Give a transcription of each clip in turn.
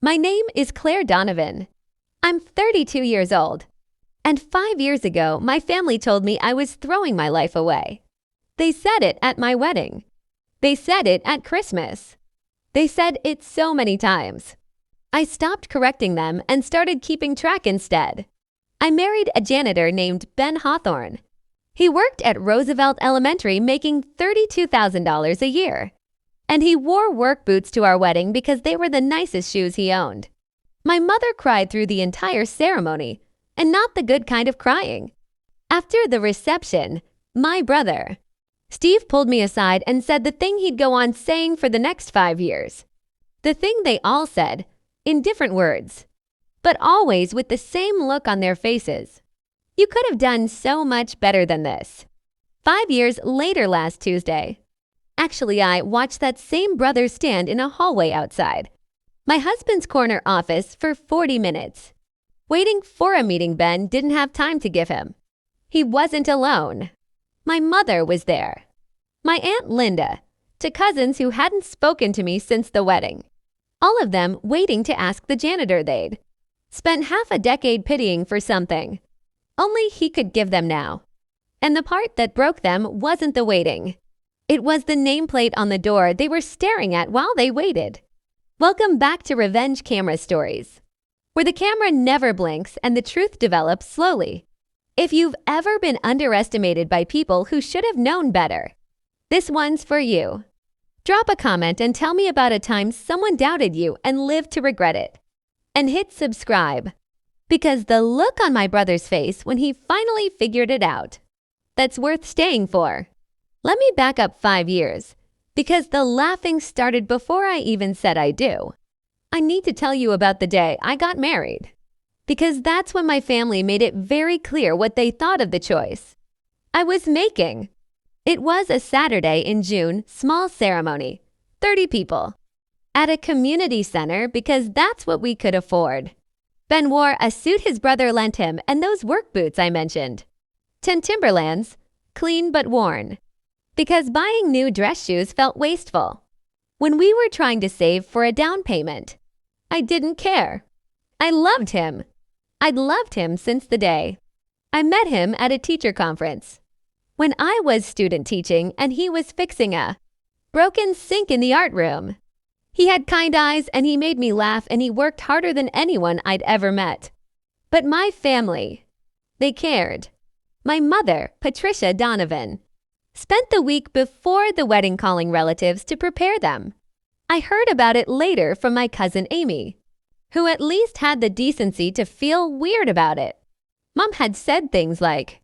My name is Claire Donovan. I'm 32 years old. And 5 years ago, my family told me I was throwing my life away. They said it at my wedding. They said it at Christmas. They said it so many times. I stopped correcting them and started keeping track instead. I married a janitor named Ben Hawthorne. He worked at Roosevelt Elementary making $32,000 a year. And he wore work boots to our wedding because they were the nicest shoes he owned. My mother cried through the entire ceremony, and not the good kind of crying. After the reception, my brother, Steve, pulled me aside and said the thing he'd go on saying for the next 5 years. The thing they all said, in different words, but always with the same look on their faces. You could have done so much better than this. 5 years later last Tuesday. Actually, I watched that same brother stand in a hallway outside my husband's corner office for 40 minutes, waiting for a meeting Ben didn't have time to give him. He wasn't alone. My mother was there. My Aunt Linda, to cousins who hadn't spoken to me since the wedding. All of them waiting to ask the janitor they'd spent half a decade pitying for something. Only he could give them now. And the part that broke them wasn't the waiting. It was the nameplate on the door they were staring at while they waited. Welcome back to Revenge Camera Stories, where the camera never blinks and the truth develops slowly. If you've ever been underestimated by people who should have known better, this one's for you. Drop a comment and tell me about a time someone doubted you and lived to regret it. And hit subscribe, because the look on my brother's face when he finally figured it out, that's worth staying for. Let me back up 5 years, because the laughing started before I even said I do. I need to tell you about the day I got married, because that's when my family made it very clear what they thought of the choice I was making. It was a Saturday in June, small ceremony, 30 people, at a community center because that's what we could afford. Ben wore a suit his brother lent him and those work boots I mentioned. 10 Timberlands, clean but worn, because buying new dress shoes felt wasteful. When we were trying to save for a down payment, I didn't care. I loved him. I'd loved him since the day I met him at a teacher conference, when I was student teaching and he was fixing a broken sink in the art room. He had kind eyes and he made me laugh and he worked harder than anyone I'd ever met. But my family, they cared. My mother, Patricia Donovan, spent the week before the wedding calling relatives to prepare them. I heard about it later from my cousin Amy, who at least had the decency to feel weird about it. Mom had said things like,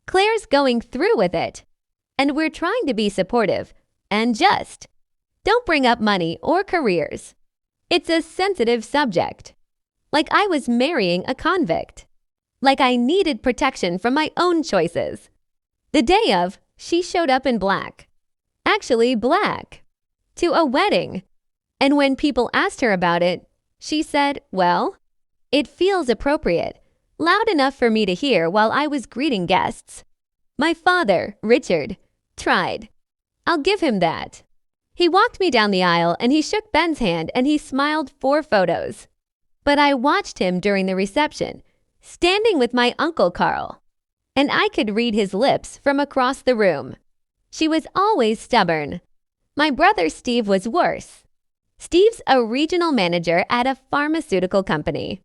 "Claire's going through with it, and we're trying to be supportive, and just don't bring up money or careers. It's a sensitive subject." Like I was marrying a convict. Like I needed protection from my own choices. The day of, she showed up in black. Actually black. To a wedding. And when people asked her about it, she said, "Well, it feels appropriate, loud enough for me to hear while I was greeting guests." My father, Richard, tried. I'll give him that. He walked me down the aisle and he shook Ben's hand and he smiled for photos. But I watched him during the reception, standing with my Uncle Carl. And I could read his lips from across the room. She was always stubborn. My brother Steve was worse. Steve's a regional manager at a pharmaceutical company,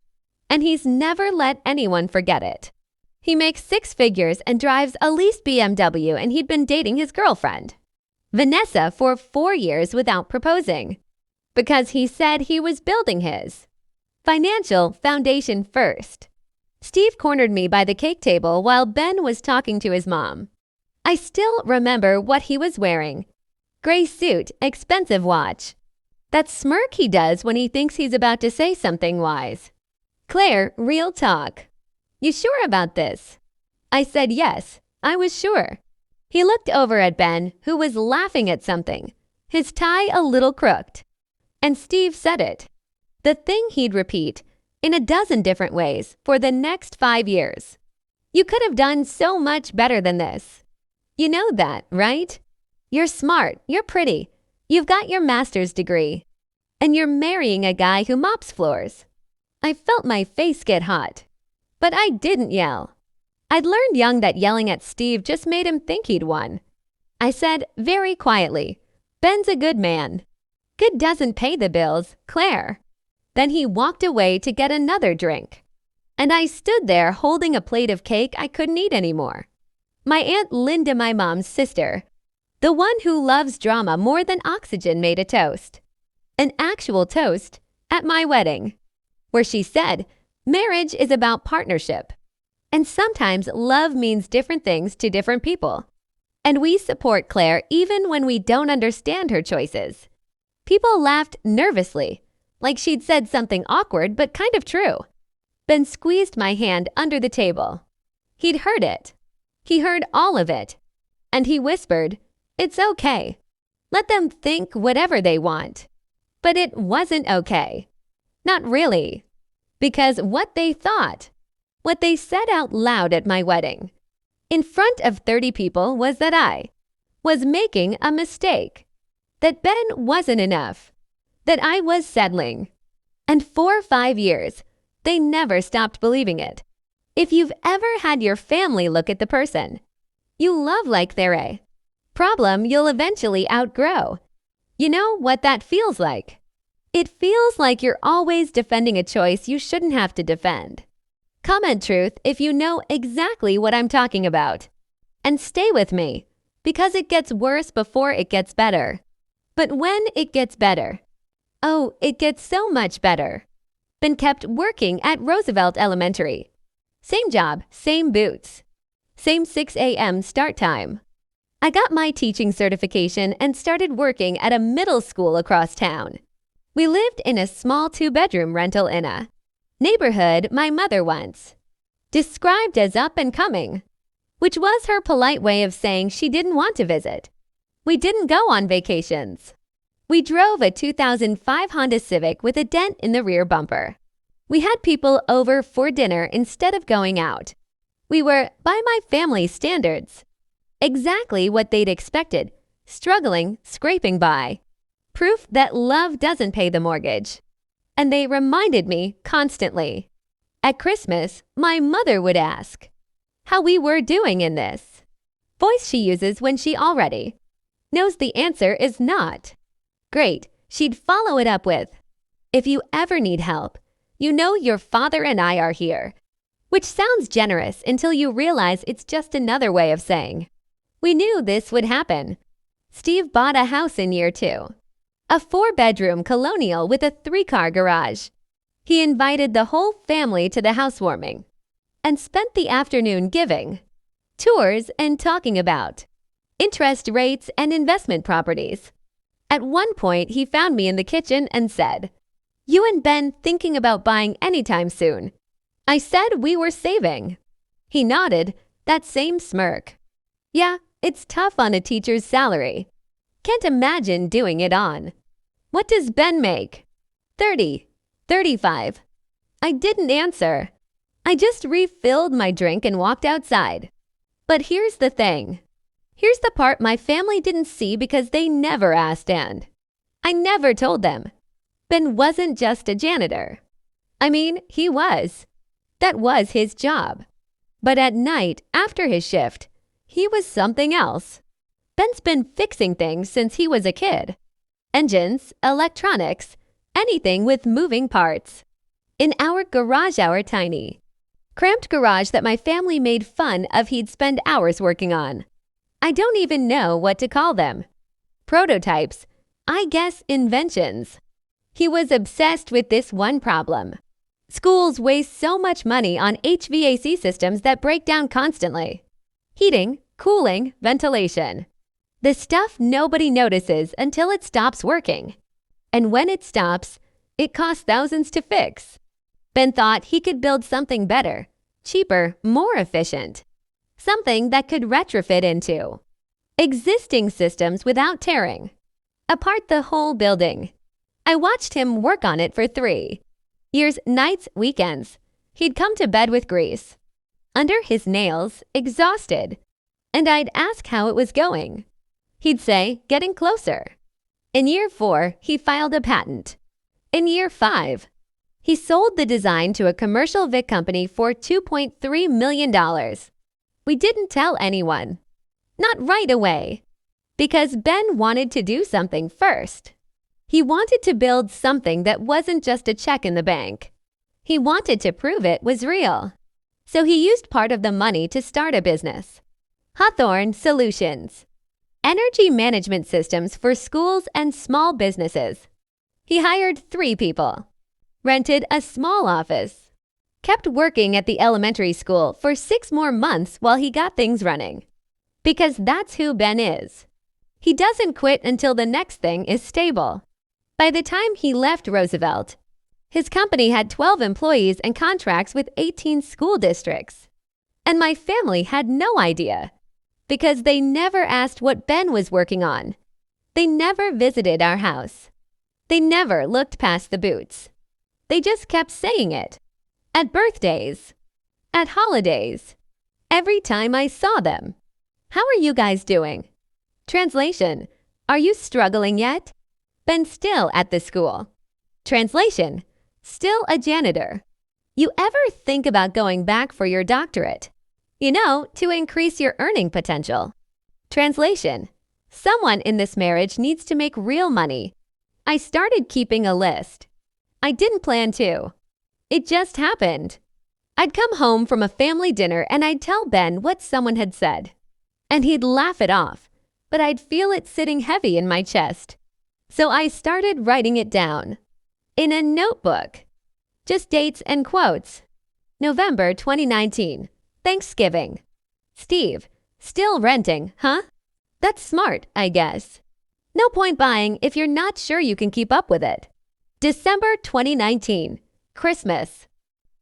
and he's never let anyone forget it. He makes 6 figures and drives a leased BMW, and he'd been dating his girlfriend, Vanessa, for 4 years without proposing, because he said he was building his financial foundation first. Steve cornered me by the cake table while Ben was talking to his mom. I still remember what he was wearing. Gray suit, expensive watch. That smirk he does when he thinks he's about to say something wise. "Claire, real talk. You sure about this?" I said yes, I was sure. He looked over at Ben, who was laughing at something, his tie a little crooked. And Steve said it. The thing he'd repeat in a dozen different ways for the next 5 years. "You could have done so much better than this. You know that, right? You're smart, you're pretty, you've got your master's degree. And you're marrying a guy who mops floors. I felt my face get hot. But I didn't yell. I'd learned young that yelling at Steve just made him think he'd won. I said very quietly, "Ben's a good man. Good doesn't pay the bills, Claire." Then he walked away to get another drink. And I stood there holding a plate of cake I couldn't eat anymore. My Aunt Linda, my mom's sister, the one who loves drama more than oxygen, made a toast. An actual toast at my wedding, where she said, "Marriage is about partnership. And sometimes love means different things to different people. And we support Claire even when we don't understand her choices." People laughed nervously, like she'd said something awkward but kind of true. Ben squeezed my hand under the table. He'd heard it. He heard all of it. And he whispered, "It's okay. Let them think whatever they want." But it wasn't okay. Not really. Because what they thought, what they said out loud at my wedding, in front of 30 people, was that I was making a mistake, that Ben wasn't enough, that I was settling. And for 5 years, they never stopped believing it. If you've ever had your family look at the person you love like they're a problem you'll eventually outgrow, you know what that feels like. It feels like you're always defending a choice you shouldn't have to defend. Comment truth if you know exactly what I'm talking about. And stay with me, because it gets worse before it gets better. But when it gets better, oh, it gets so much better. Ben kept working at Roosevelt Elementary. Same job, same boots. Same 6 a.m. start time. I got my teaching certification and started working at a middle school across town. We lived in a small 2-bedroom rental in a neighborhood my mother once described as up and coming, which was her polite way of saying she didn't want to visit. We didn't go on vacations. We drove a 2005 Honda Civic with a dent in the rear bumper. We had people over for dinner instead of going out. We were, by my family's standards, exactly what they'd expected, struggling, scraping by. Proof that love doesn't pay the mortgage. And they reminded me constantly. At Christmas, my mother would ask how we were doing in this voice she uses when she already knows the answer is not great. She'd follow it up with, "If you ever need help, you know your father and I are here." Which sounds generous until you realize it's just another way of saying, "We knew this would happen." Steve bought a house in year 2. A 4-bedroom colonial with a 3-car garage. He invited the whole family to the housewarming and spent the afternoon giving tours and talking about interest rates and investment properties. At one point, he found me in the kitchen and said, "You and Ben thinking about buying anytime soon?" I said we were saving. He nodded, that same smirk. Yeah, it's tough on a teacher's salary. Can't imagine doing it on. What does Ben make? 30, 35. I didn't answer. I just refilled my drink and walked outside. But here's the thing. Here's the part my family didn't see because they never asked, and I never told them. Ben wasn't just a janitor. I mean, he was. That was his job. But at night, after his shift, he was something else. Ben's been fixing things since he was a kid. Engines, electronics, anything with moving parts. In our garage, our tiny, cramped garage that my family made fun of he'd spend hours working on. I don't even know what to call them. Prototypes, I guess inventions. He was obsessed with this one problem. Schools waste so much money on HVAC systems that break down constantly. Heating, cooling, ventilation. The stuff nobody notices until it stops working. And when it stops, it costs thousands to fix. Ben thought he could build something better, cheaper, more efficient. Something that could retrofit into existing systems without tearing apart the whole building. I watched him work on it for 3 years, nights, weekends. He'd come to bed with grease under his nails, exhausted. And I'd ask how it was going. He'd say, getting closer. In year 4, he filed a patent In year 5, he sold the design to a commercial Vic company for $2.3 million. We didn't tell anyone. Not right away. Because Ben wanted to do something first. He wanted to build something that wasn't just a check in the bank. He wanted to prove it was real. So he used part of the money to start a business. Hawthorne Solutions. Energy management systems for schools and small businesses. He hired 3 people. Rented a small office. Kept working at the elementary school for 6 more months while he got things running. Because that's who Ben is. He doesn't quit until the next thing is stable. By the time he left Roosevelt, his company had 12 employees and contracts with 18 school districts. And my family had no idea, because they never asked what Ben was working on. They never visited our house. They never looked past the boots. They just kept saying it. At birthdays. At holidays. Every time I saw them. How are you guys doing? Translation: Are you struggling yet? Ben still at the school. Translation: Still a janitor. You ever think about going back for your doctorate? You know, to increase your earning potential. Translation: Someone in this marriage needs to make real money. I started keeping a list. I didn't plan to. It just happened. I'd come home from a family dinner and I'd tell Ben what someone had said. And he'd laugh it off. But I'd feel it sitting heavy in my chest. So I started writing it down. In a notebook. Just dates and quotes. November 2019. Thanksgiving. Steve, still renting, huh? That's smart, I guess. No point buying if you're not sure you can keep up with it. December 2019. Christmas.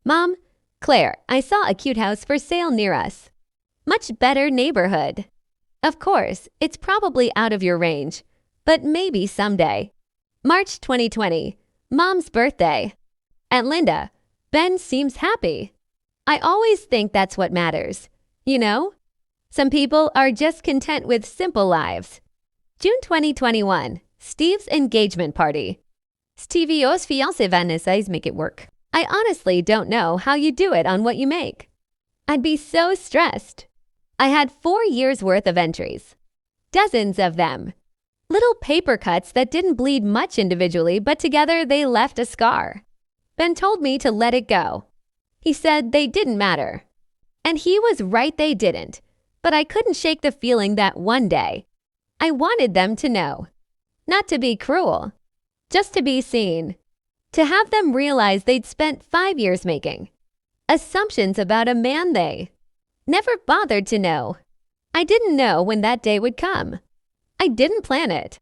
Mom, Claire, I saw a cute house for sale near us. Much better neighborhood. Of course, it's probably out of your range, but maybe someday. March 2020, Mom's birthday. And Linda, Ben seems happy. I always think that's what matters, you know? Some people are just content with simple lives. June 2021, Steve's engagement party. Stevie os fiancé Vanessa's make it work. I honestly don't know how you do it on what you make. I'd be so stressed. I had 4 years' worth of entries. Dozens of them. Little paper cuts that didn't bleed much individually, but together they left a scar. Ben told me to let it go. He said they didn't matter. And he was right, they didn't. But I couldn't shake the feeling that one day, I wanted them to know. Not to be cruel. Just to be seen. To have them realize they'd spent 5 years making assumptions about a man they never bothered to know. I didn't know when that day would come. I didn't plan it.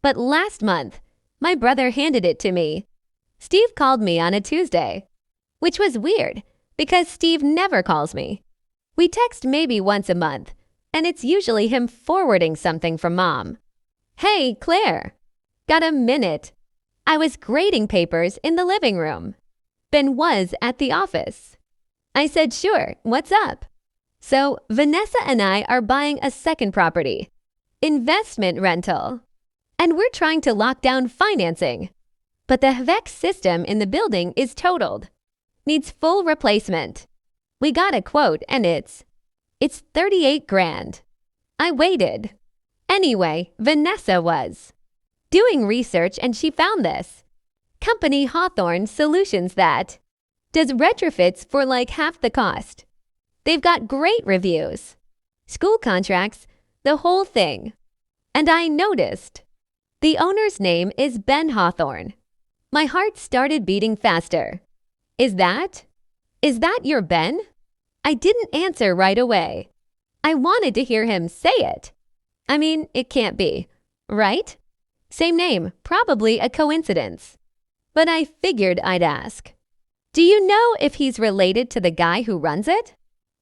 But last month, my brother handed it to me. Steve called me on a Tuesday, which was weird because Steve never calls me. We text maybe once a month, and it's usually him forwarding something from Mom. Hey, Claire, got a minute? I was grading papers in the living room. Ben was at the office. I said, sure, what's up? So Vanessa and I are buying a second property, investment rental, and we're trying to lock down financing. But the HVAC system in the building is totaled. Needs full replacement. We got a quote and it's 38 grand. I waited. Anyway, Vanessa was doing research and she found this. Company Hawthorne Solutions that does retrofits for like half the cost. They've got great reviews. School contracts, the whole thing. And I noticed. The owner's name is Ben Hawthorne. My heart started beating faster. Is that your Ben? I didn't answer right away. I wanted to hear him say it. I mean, it can't be, right? Same name, probably a coincidence. But I figured I'd ask. Do you know if he's related to the guy who runs it?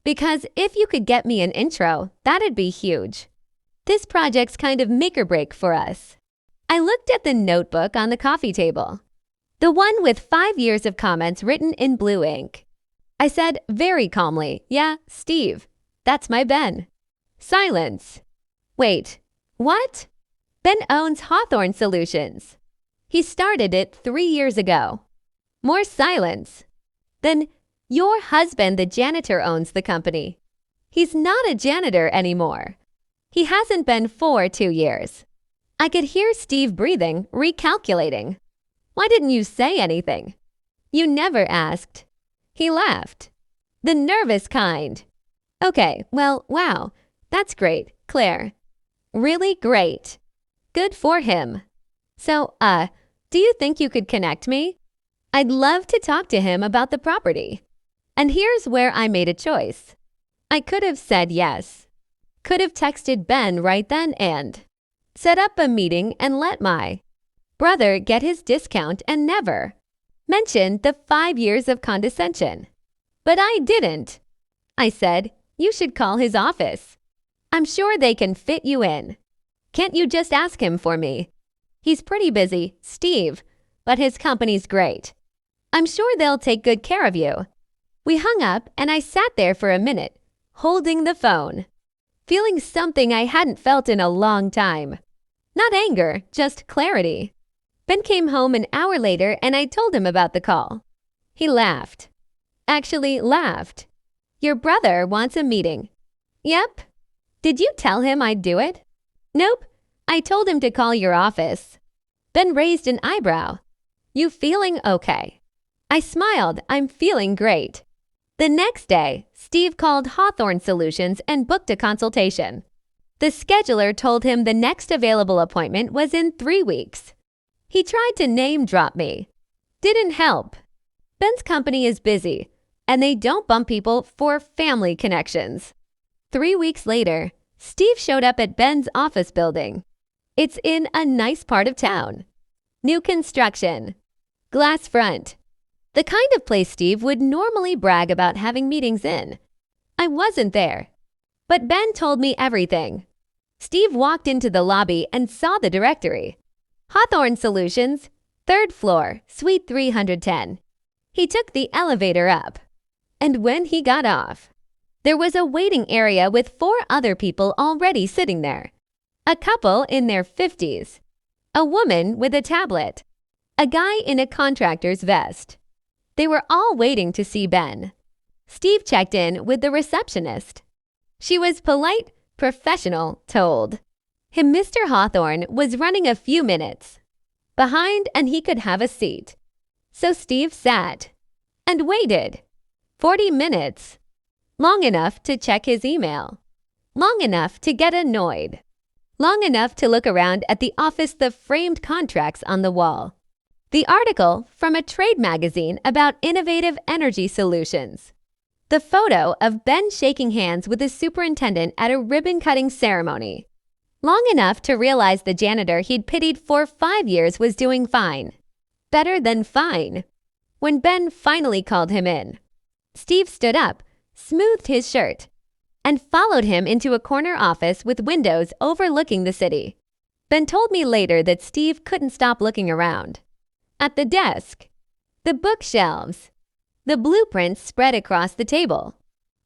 Because if you could get me an intro, that'd be huge. This project's kind of make or break for us. I looked at the notebook on the coffee table. The one with 5 years of comments written in blue ink. I said very calmly, yeah, Steve, that's my Ben. Silence. Wait, what? Ben owns Hawthorne Solutions. He started it 3 years ago. More silence. Then, your husband, the janitor, owns the company. He's not a janitor anymore. He hasn't been for 2 years. I could hear Steve breathing, recalculating. Why didn't you say anything? You never asked. He laughed. The nervous kind. Okay, well, wow. That's great, Claire. Really great. Good for him. So, do you think you could connect me? I'd love to talk to him about the property. And here's where I made a choice. I could have said yes. Could have texted Ben right then and set up a meeting and let my brother get his discount and never mentioned the 5 years of condescension. But I didn't. I said, you should call his office. I'm sure they can fit you in. Can't you just ask him for me? He's pretty busy, Steve, but his company's great. I'm sure they'll take good care of you. We hung up and I sat there for a minute, holding the phone, feeling something I hadn't felt in a long time. Not anger, just clarity. Ben came home an hour later and I told him about the call. He laughed. Actually laughed. Your brother wants a meeting. Yep. Did you tell him I'd do it? Nope. I told him to call your office. Ben raised an eyebrow. You feeling okay? I smiled. I'm feeling great. The next day, Steve called Hawthorne Solutions and booked a consultation. The scheduler told him the next available appointment was in 3 weeks. He tried to name drop me. Didn't help. Ben's company is busy, and they don't bump people for family connections. 3 weeks later, Steve showed up at Ben's office building. It's in a nice part of town. New construction. Glass front. The kind of place Steve would normally brag about having meetings in. I wasn't there. But Ben told me everything. Steve walked into the lobby and saw the directory. Hawthorne Solutions, 3rd floor, suite 310. He took the elevator up. And when he got off, there was a waiting area with 4 other people already sitting there. A couple in their 50s. A woman with a tablet. A guy in a contractor's vest. They were all waiting to see Ben. Steve checked in with the receptionist. She was polite, professional, told him Mr. Hawthorne was running a few minutes behind and he could have a seat. So Steve sat and waited 40 minutes. Long enough to check his email. Long enough to get annoyed. Long enough to look around at the office, the framed contracts on the wall. The article from a trade magazine about innovative energy solutions. The photo of Ben shaking hands with the superintendent at a ribbon-cutting ceremony. Long enough to realize the janitor he'd pitied for 5 years was doing fine. Better than fine. When Ben finally called him in, Steve stood up, smoothed his shirt, and followed him into a corner office with windows overlooking the city. Ben told me later that Steve couldn't stop looking around. At the desk, the bookshelves, the blueprints spread across the table.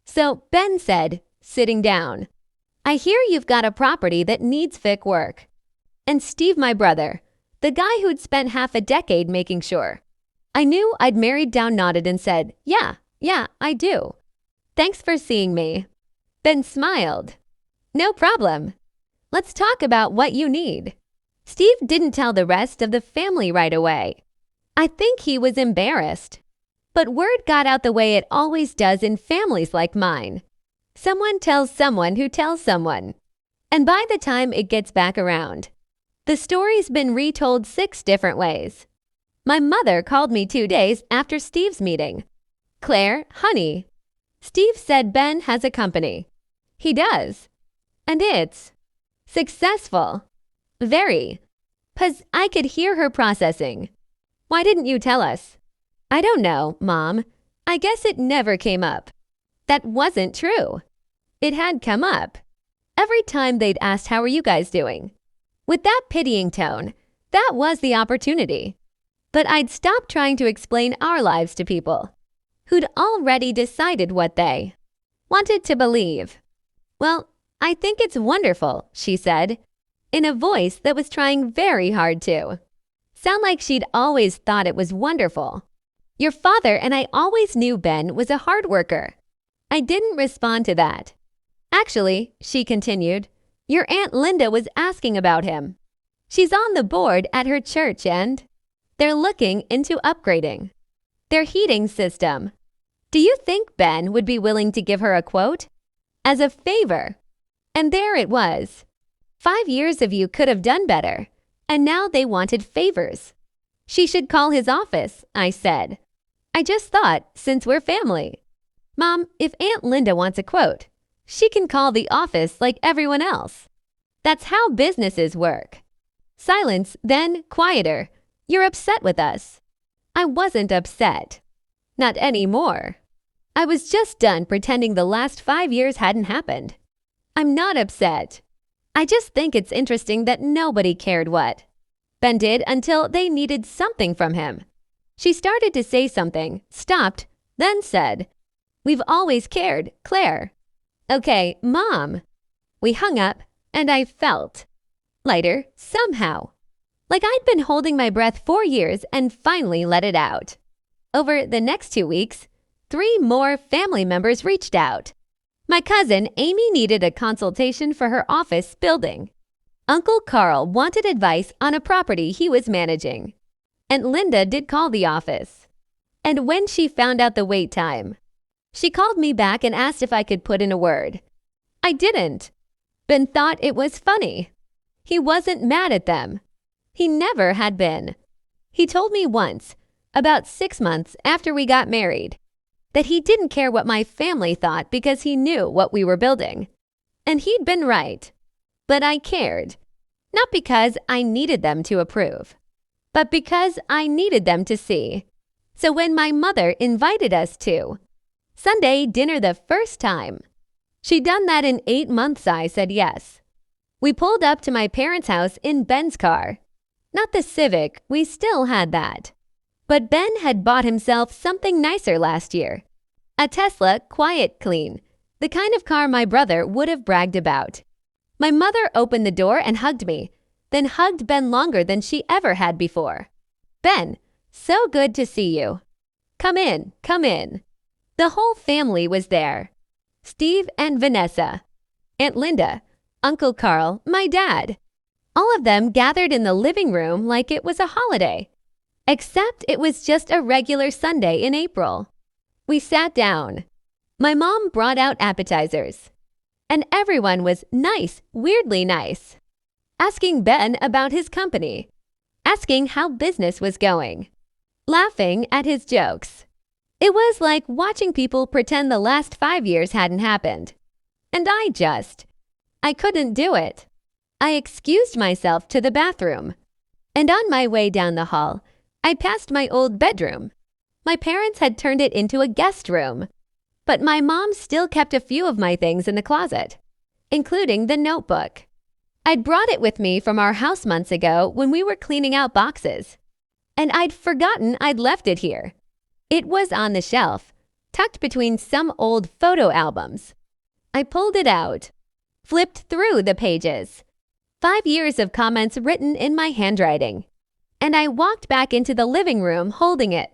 So Ben said, sitting down, I hear you've got a property that needs fix work. And Steve, my brother, the guy who'd spent half a decade making sure I knew I'd married down, nodded and said, yeah, I do. Thanks for seeing me. Ben smiled. No problem. Let's talk about what you need. Steve didn't tell the rest of the family right away. I think he was embarrassed. But word got out the way it always does in families like mine. Someone tells someone who tells someone. And by the time it gets back around, the story's been retold 6 different ways. My mother called me 2 days after Steve's meeting. Claire, honey, Steve said Ben has a company. He does. And it's successful. Very. 'Cause I could hear her processing. Why didn't you tell us? I don't know, Mom. I guess it never came up. That wasn't true. It had come up. Every time they'd asked, how are you guys doing? With that pitying tone, that was the opportunity. But I'd stopped trying to explain our lives to people who'd already decided what they wanted to believe. Well, I think it's wonderful, she said, in a voice that was trying very hard to sound like she'd always thought it was wonderful. Your father and I always knew Ben was a hard worker. I didn't respond to that. Actually, she continued, your Aunt Linda was asking about him. She's on the board at her church and they're looking into upgrading their heating system. Do you think Ben would be willing to give her a quote? As a favor. And there it was. 5 years of you could have done better. And now they wanted favors. She should call his office, I said. I just thought, since we're family. Mom, if Aunt Linda wants a quote, she can call the office like everyone else. That's how businesses work. Silence, then quieter. You're upset with us. I wasn't upset. Not anymore. I was just done pretending the last 5 years hadn't happened. I'm not upset. I just think it's interesting that nobody cared what Ben did until they needed something from him. She started to say something, stopped, then said, We've always cared, Claire. Okay, Mom. We hung up, and I felt lighter somehow. Like I'd been holding my breath 4 years and finally let it out. Over the next 2 weeks, 3 more family members reached out. My cousin Amy needed a consultation for her office building. Uncle Carl wanted advice on a property he was managing. And Linda did call the office. And when she found out the wait time, she called me back and asked if I could put in a word. I didn't. Ben thought it was funny. He wasn't mad at them. He never had been. He told me once, about 6 months after we got married, that he didn't care what my family thought because he knew what we were building. And he'd been right. But I cared. Not because I needed them to approve, but because I needed them to see. So when my mother invited us to Sunday dinner the first time, she'd done that in 8 months, I said yes. We pulled up to my parents' house in Ben's car. Not the Civic, we still had that. But Ben had bought himself something nicer last year. A Tesla Quiet Clean, the kind of car my brother would have bragged about. My mother opened the door and hugged me, then hugged Ben longer than she ever had before. Ben, so good to see you. Come in, come in. The whole family was there. Steve and Vanessa, Aunt Linda, Uncle Carl, my dad. All of them gathered in the living room like it was a holiday. Except it was just a regular Sunday in April. We sat down. My mom brought out appetizers. And everyone was nice, weirdly nice. Asking Ben about his company. Asking how business was going. Laughing at his jokes. It was like watching people pretend the last 5 years hadn't happened. And I couldn't do it. I excused myself to the bathroom. And on my way down the hall, I passed my old bedroom. My parents had turned it into a guest room. But my mom still kept a few of my things in the closet, including the notebook. I'd brought it with me from our house months ago when we were cleaning out boxes. And I'd forgotten I'd left it here. It was on the shelf, tucked between some old photo albums. I pulled it out, flipped through the pages. 5 years of comments written in my handwriting. And I walked back into the living room holding it.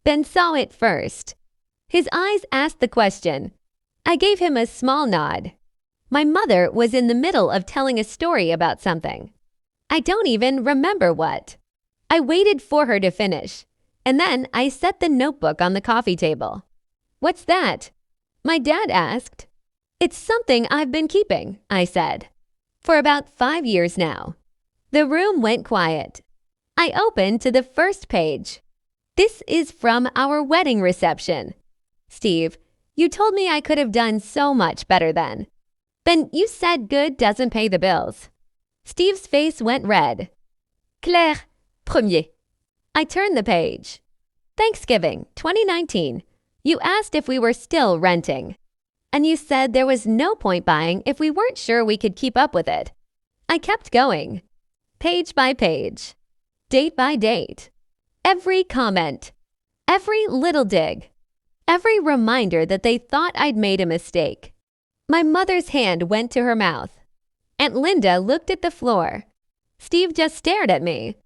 Ben saw it first. His eyes asked the question. I gave him a small nod. My mother was in the middle of telling a story about something. I don't even remember what. I waited for her to finish, and then I set the notebook on the coffee table. What's that? My dad asked. It's something I've been keeping, I said, for about 5 years now. The room went quiet. I opened to the first page. This is from our wedding reception. Steve, you told me I could have done so much better then. Ben, you said good doesn't pay the bills. Steve's face went red. Claire, premier. I turned the page. Thanksgiving, 2019. You asked if we were still renting. And you said there was no point buying if we weren't sure we could keep up with it. I kept going. Page by page. Date by date. Every comment. Every little dig. Every reminder that they thought I'd made a mistake. My mother's hand went to her mouth. Aunt Linda looked at the floor. Steve just stared at me.